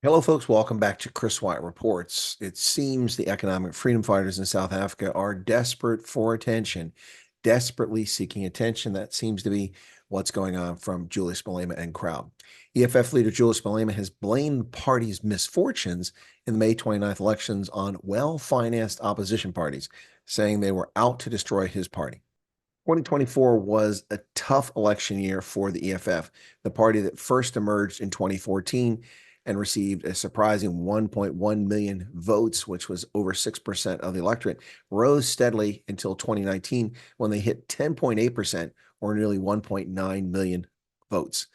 Hello, folks. Welcome back to Chris Wyatt Reports. It seems the economic freedom fighters in South Africa are desperate for attention, desperately seeking attention. That seems to be what's going on from Julius Malema and crowd. EFF leader Julius Malema has blamed the party's misfortunes in the May 29th elections on well-financed opposition parties, saying they were out to destroy his party. 2024 was a tough election year for the EFF, the party that first emerged in 2014 and received a surprising 1.1 million votes, which was over 6% of the electorate, rose steadily until 2019 when they hit 10.8%, or nearly 1.9 million votes.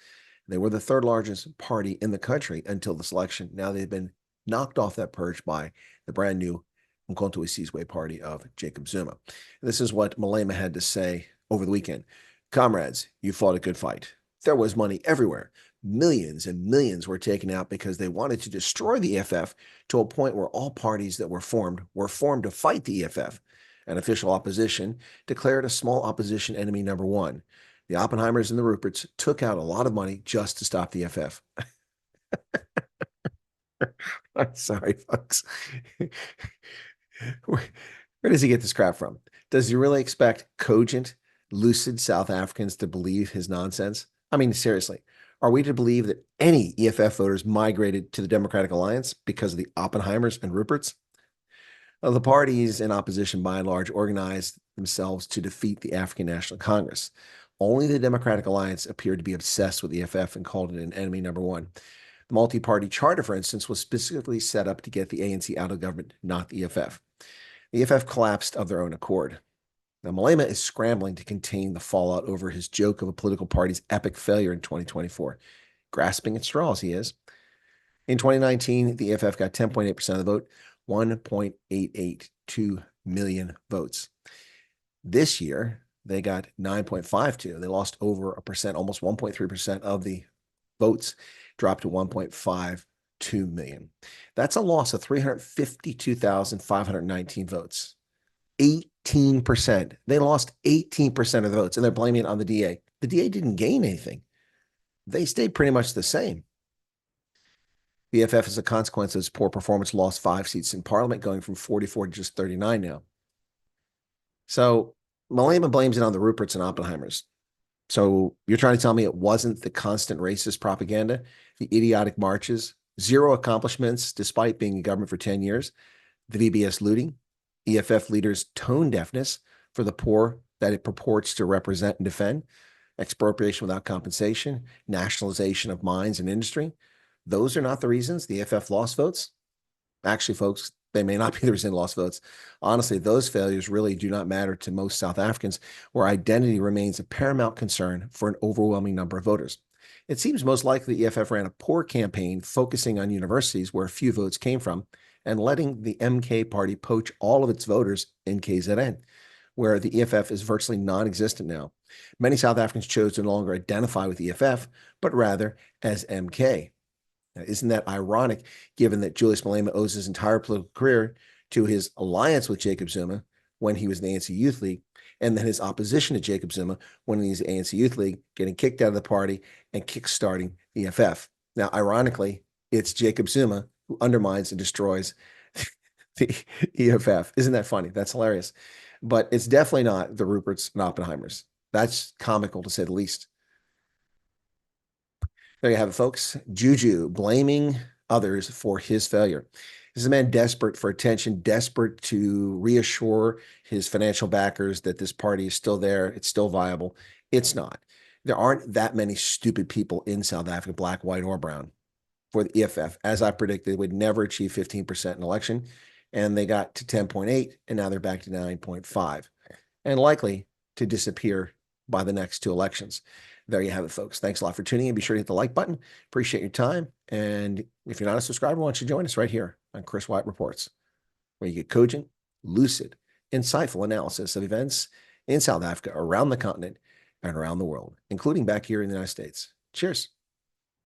They were the third largest party in the country until this election. Now they've been knocked off that perch by the brand new Umkhonto we Sizwe party of Jacob Zuma. This is what Malema had to say over the weekend. Comrades, you fought a good fight. There was money everywhere. Millions and millions were taken out because they wanted to destroy the EFF to a point where all parties that were formed to fight the EFF. An official opposition declared a small opposition enemy number one. The Oppenheimers and the Ruperts took out a lot of money just to stop the EFF. I'm sorry, folks. Where does he get this crap from? Does he really expect cogent, lucid South Africans to believe his nonsense? I mean, seriously, are we to believe that any EFF voters migrated to the Democratic Alliance because of the Oppenheimers and Ruperts? The parties in opposition, by and large, organized themselves to defeat the African National Congress. Only the Democratic Alliance appeared to be obsessed with EFF and called it an enemy number one. The multi-party charter, for instance, was specifically set up to get the ANC out of government, not the EFF. The EFF collapsed of their own accord. Now, Malema is scrambling to contain the fallout over his joke of a political party's epic failure in 2024. Grasping at straws, he is. In 2019, the EFF got 10.8% of the vote, 1.882 million votes. This year, they got 9.52. They lost over a percent, almost 1.3% of the votes, dropped to 1.52 million. That's a loss of 352,519 votes. 18%. They lost 18% of the votes, and they're blaming it on the DA. The DA didn't gain anything. They stayed pretty much the same. The EFF, as a consequence of its poor performance, lost 5 seats in parliament, going from 44 to just 39 now. So Malema blames it on the Ruperts and Oppenheimers. So you're trying to tell me it wasn't the constant racist propaganda, the idiotic marches, zero accomplishments despite being in government for 10 years, the VBS looting, EFF leaders' tone deafness for the poor that it purports to represent and defend, expropriation without compensation, nationalization of mines and industry. Those are not the reasons the EFF lost votes. Actually, folks, they may not be the reason they lost votes. Honestly, those failures really do not matter to most South Africans, where identity remains a paramount concern for an overwhelming number of voters. It seems most likely the EFF ran a poor campaign focusing on universities where a few votes came from and letting the MK party poach all of its voters in KZN, where the EFF is virtually non-existent now. Many South Africans chose to no longer identify with EFF, but rather as MK. Now, isn't that ironic, given that Julius Malema owes his entire political career to his alliance with Jacob Zuma when he was in the ANC Youth League, and then his opposition to Jacob Zuma when he was in the ANC Youth League, getting kicked out of the party and kickstarting the EFF. Now, ironically, it's Jacob Zuma who undermines and destroys the EFF. Isn't that funny? That's hilarious. But it's definitely not the Ruperts and Oppenheimers. That's comical, to say the least. There you have it, folks. Juju blaming others for his failure. This is a man desperate for attention, desperate to reassure his financial backers that this party is still there, it's still viable. It's not. There aren't that many stupid people in South Africa, black, white, or brown, for the EFF. As I predicted, they would never achieve 15% in election, and they got to 10.8, and now they're back to 9.5, and likely to disappear by the next 2 elections. There you have it, folks. Thanks a lot for tuning in. Be sure to hit the like button. Appreciate your time. And if you're not a subscriber, why don't you join us right here on Chris Wyatt Reports, where you get cogent, lucid, insightful analysis of events in South Africa, around the continent, and around the world, including back here in the United States. Cheers.